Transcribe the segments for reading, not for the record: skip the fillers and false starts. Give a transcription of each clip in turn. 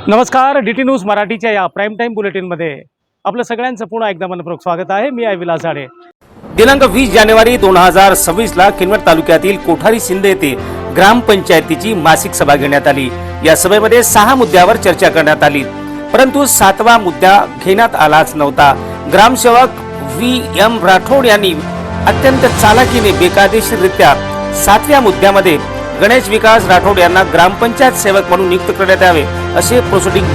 नमस्कार, DT news मराठीच्या या प्राईम टाइम बुलेटिनमध्ये आपलं सगळ्यांचं पुन्हा एकदा मनपूर्वक स्वागत आहे। मी आहे विलास झाडे। दिनांक 20 जानेवारी 2026 ला किनवट तालुक्यातील कोठारी शिंदे येथे ग्रामपंचायतीची मासिक सभा घेण्यात आली। या सभेमध्ये 6 मुद्द्यावर चर्चा करण्यात आली, परंतु 7वा मुद्दा घेण्यात आलाच नव्हता। ग्रामसेवक VM राठोड यांनी अत्यंत चालाखीने बेकायदेशीररित्या 7व्या मुद्द्यामध्ये गणेश विकास राठोड यांना ग्रामपंचायत सेवक म्हणून नियुक्त करण्यात यावे असे प्रोसिडिंग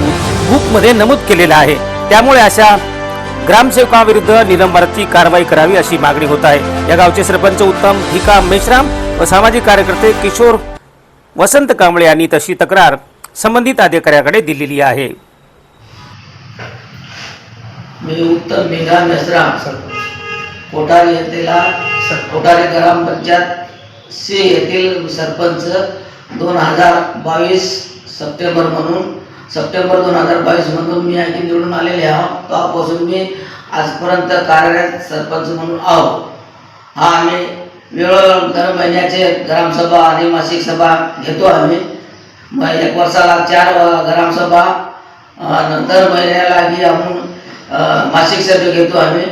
बुकमध्ये नमूद केलेले आहे। त्यामुळे अशा ग्रामसेवकाविरुद्ध निलंबनाची कारवाई करावी अशी मागणी होत आहे। या गावचे सरपंच उत्तम भिका मेश्राम व सामाजिक कार्यकर्ते किशोर वसंत कांबळे यांनी तशी तक्रार संबंधित अधिकाऱ्याकडे दिलेली आहे। मी उत्तम भिका मेश्राम कोठारी येथील कोठारी ग्रामपंचायत सी येथील सरपंच 2022 सप्टेंबर 2022 म्हणून मी आणखी निवडून आलेले आहो। तेव्हापासून मी आजपर्यंत कार्यरत सरपंच म्हणून आहो। हा आम्ही वेळोवेळी दर महिन्याचे ग्रामसभा आणि मासिक सभा घेतो। आम्ही एक वर्षाला 4 ग्रामसभा दर महिन्याला ही आपण मासिक सभे घेतो आम्ही।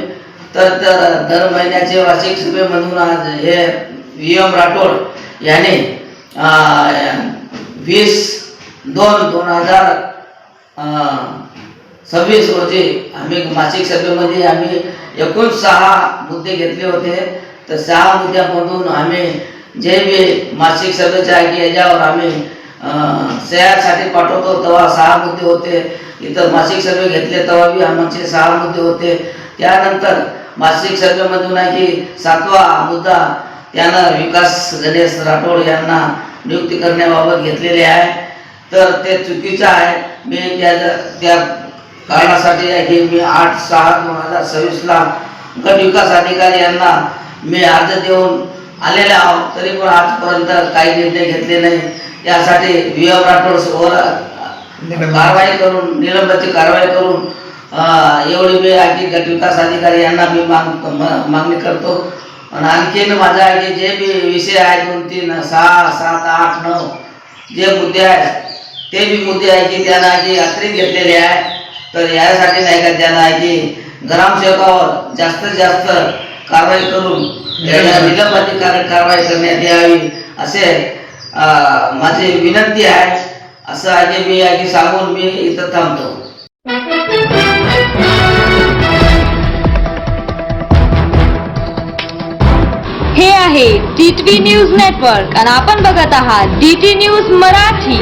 तर दर महिन्याचे मासिक सभेमधून आज हे VM राठोड याने 20/2/2026 रोजी आम्ही मासिक सभेमध्ये आम्ही एकूण 6 मुद्दे घेतले होते। तर 6 मुद्द्यामधून आम्ही जे बी मासिक सभेच्या याच्यावर आम्ही सह्यासाठी पाठवतो तेव्हा 6 मुद्दे होते। इतर मासिक सभे घेतले तेव्हा बी आमचे 6 मुद्दे होते। त्यानंतर मासिक सभेमधून आहे की 7वा मुद्दा त्यानं विकास गणेश राठोड यांना नियुक्ती करण्याबाबत घेतलेले आहे। तर ते चुकीचं आहे। मी त्या कारणासाठी आहे की मी 8/6/2026 ला गट विकास अधिकारी यांना मी अर्ज देऊन आलेले आहोत, तरी पण आजपर्यंत काही निर्णय घेतले नाही। त्यासाठी VM राठोडवर कारवाई करून निलंबनाची कारवाई करून एवढी मी आहे की गट विकास अधिकारी यांना मी मागणी करतो। आणि आणखीन माझा आहे की जे बी विषय आहेत 2, 3, 6, 7, 8, 9 जे मुद्दे आहेत ते बी मुद्दे आहे की त्यांना की अतिरिक्त घेतलेले आहे। तर यासाठी नाही का त्यांना आहे की ग्रामसेवकावर जास्तीत जास्त कारवाई करून निलंबनाची कारवाई करण्यात यावी असे माझी विनंती आहे। असं आहे की मी आहे की सांगून मी इथं थांबतो। हे आहे DT न्यूज नेटवर्क आणि आपण बघत आहात DT न्यूज मराठी।